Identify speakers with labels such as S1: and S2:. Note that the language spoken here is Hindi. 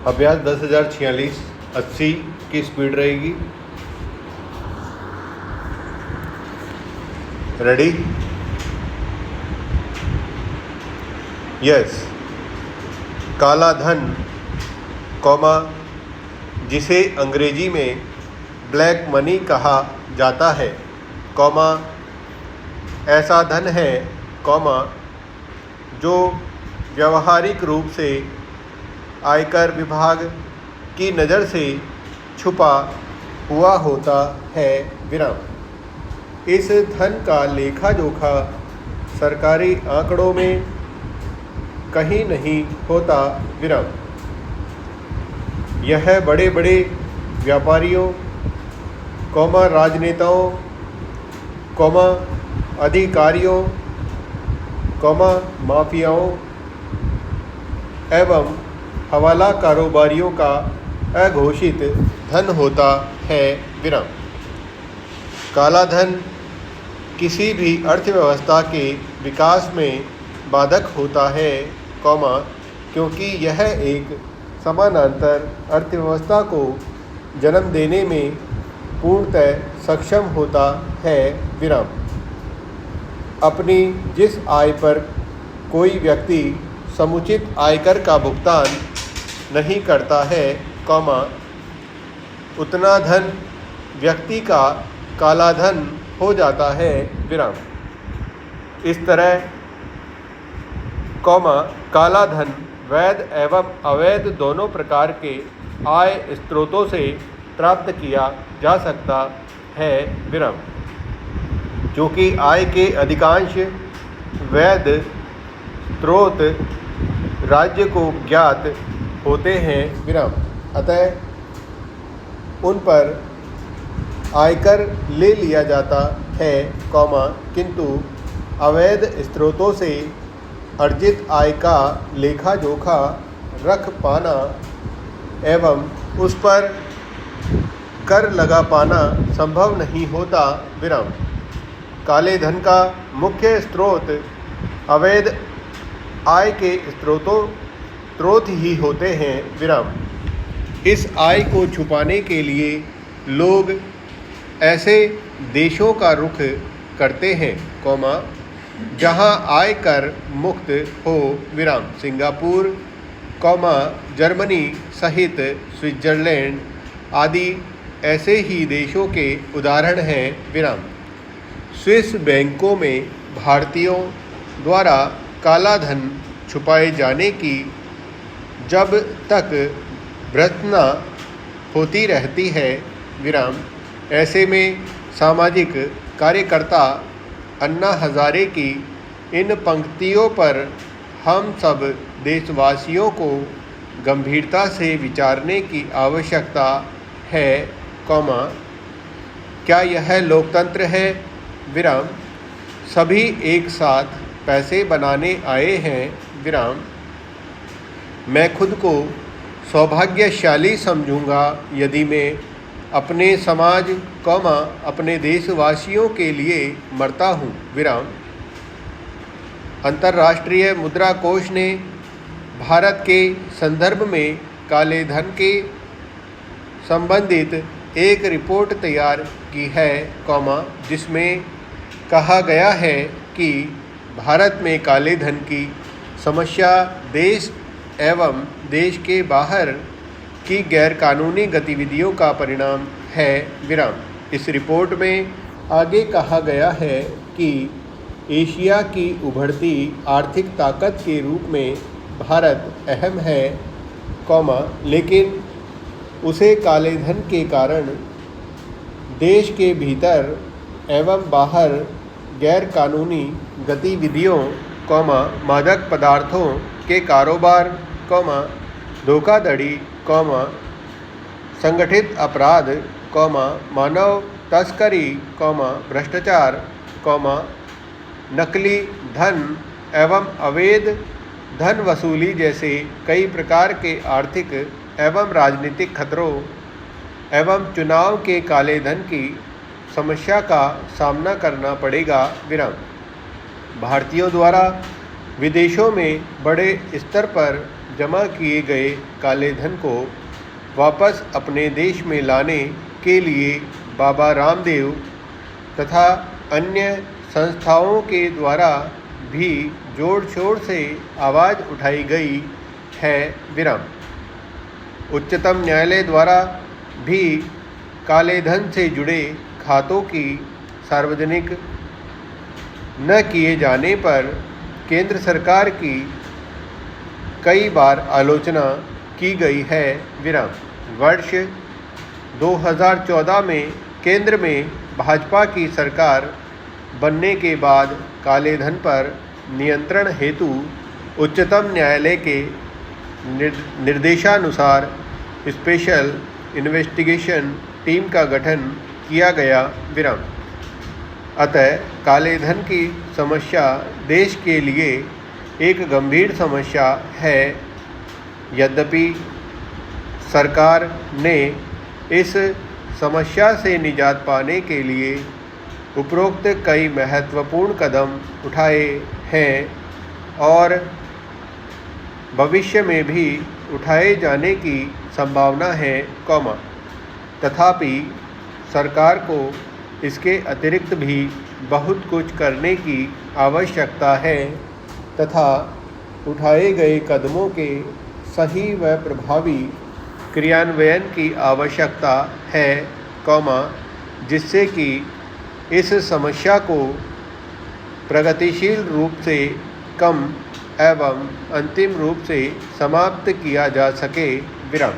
S1: अभ्यास 10,046 80 की स्पीड रहेगी। रेडी? यस। काला धन, कॉमा, जिसे अंग्रेजी में ब्लैक मनी कहा जाता है, कॉमा, ऐसा धन है, कॉमा, जो व्यावहारिक रूप से आयकर विभाग की नज़र से छुपा हुआ होता है, विराम। इस धन का लेखा जोखा सरकारी आंकड़ों में कहीं नहीं होता, विराम। यह बड़े बड़े व्यापारियों, कौमा, राजनेताओं, कौमा, अधिकारियों, कौमा, माफियाओं एवं हवाला कारोबारियों का अघोषित धन होता है, विराम। काला धन किसी भी अर्थव्यवस्था के विकास में बाधक होता है, कौमा, क्योंकि यह एक समानांतर अर्थव्यवस्था को जन्म देने में पूर्णतः सक्षम होता है, विराम। अपनी जिस आय पर कोई व्यक्ति समुचित आयकर का भुगतान नहीं करता है, कौमा, उतना धन व्यक्ति का काला धन हो जाता है, विराम। इस तरह, कौमा, काला धन वैध एवं अवैध दोनों प्रकार के आय स्रोतों से प्राप्त किया जा सकता है, विराम। चूँकि आय के अधिकांश वैध स्रोत राज्य को ज्ञात होते हैं, विराम, अतः उन पर आयकर ले लिया जाता है, कौमा, किंतु अवैध स्रोतों से अर्जित आय का लेखा जोखा रख पाना एवं उस पर कर लगा पाना संभव नहीं होता, विराम। काले धन का मुख्य स्रोत अवैध आय के स्रोत ही होते हैं, विराम। इस आय को छुपाने के लिए लोग ऐसे देशों का रुख करते हैं, कौमा, जहां आय कर मुक्त हो, विराम। सिंगापुर, कौमा, जर्मनी सहित स्विट्जरलैंड आदि ऐसे ही देशों के उदाहरण हैं, विराम। स्विस बैंकों में भारतीयों द्वारा काला धन छुपाए जाने की जब तक भर्त्सना होती रहती है, विराम, ऐसे में सामाजिक कार्यकर्ता अन्ना हजारे की इन पंक्तियों पर हम सब देशवासियों को गंभीरता से विचारने की आवश्यकता है, कौमा, क्या यह लोकतंत्र है, विराम। सभी एक साथ पैसे बनाने आए हैं, विराम। मैं खुद को सौभाग्यशाली समझूंगा यदि मैं अपने समाज, कौमा, अपने देशवासियों के लिए मरता हूँ, विराम। अंतर्राष्ट्रीय मुद्रा कोष ने भारत के संदर्भ में काले धन के संबंधित एक रिपोर्ट तैयार की है, कौमा, जिसमें कहा गया है कि भारत में काले धन की समस्या देश एवं देश के बाहर की गैरकानूनी गतिविधियों का परिणाम है, विराम। इस रिपोर्ट में आगे कहा गया है कि एशिया की उभरती आर्थिक ताकत के रूप में भारत अहम है, कौमा, लेकिन उसे काले धन के कारण देश के भीतर एवं बाहर गैरकानूनी गतिविधियों, कौमा, मादक पदार्थों के कारोबार, कौमा, धोखाधड़ी, कौमा, संगठित अपराध, कौमा, मानव तस्करी, कौमा, भ्रष्टाचार, कौमा, नकली धन एवं अवैध धन वसूली जैसे कई प्रकार के आर्थिक एवं राजनीतिक खतरों एवं चुनाव के काले धन की समस्या का सामना करना पड़ेगा, विराम। भारतीयों द्वारा विदेशों में बड़े स्तर पर जमा किए गए काले धन को वापस अपने देश में लाने के लिए बाबा रामदेव तथा अन्य संस्थाओं के द्वारा भी जोर शोर से आवाज़ उठाई गई है। विराम। उच्चतम न्यायालय द्वारा भी काले धन से जुड़े खातों की सार्वजनिक न किए जाने पर केंद्र सरकार की कई बार आलोचना की गई है। विराम। वर्ष 2014 में केंद्र में भाजपा की सरकार बनने के बाद काले धन पर नियंत्रण हेतु उच्चतम न्यायालय के निर्देशानुसार स्पेशल इन्वेस्टिगेशन टीम का गठन किया गया। विराम। अतः काले धन की समस्या देश के लिए एक गंभीर समस्या है। यद्यपि सरकार ने इस समस्या से निजात पाने के लिए उपरोक्त कई महत्वपूर्ण कदम उठाए हैं और भविष्य में भी उठाए जाने की संभावना है, तथापि सरकार को इसके अतिरिक्त भी बहुत कुछ करने की आवश्यकता है तथा उठाए गए कदमों के सही व प्रभावी क्रियान्वयन की आवश्यकता है, जिससे कि इस समस्या को प्रगतिशील रूप से कम एवं अंतिम रूप से समाप्त किया जा सके। विराम।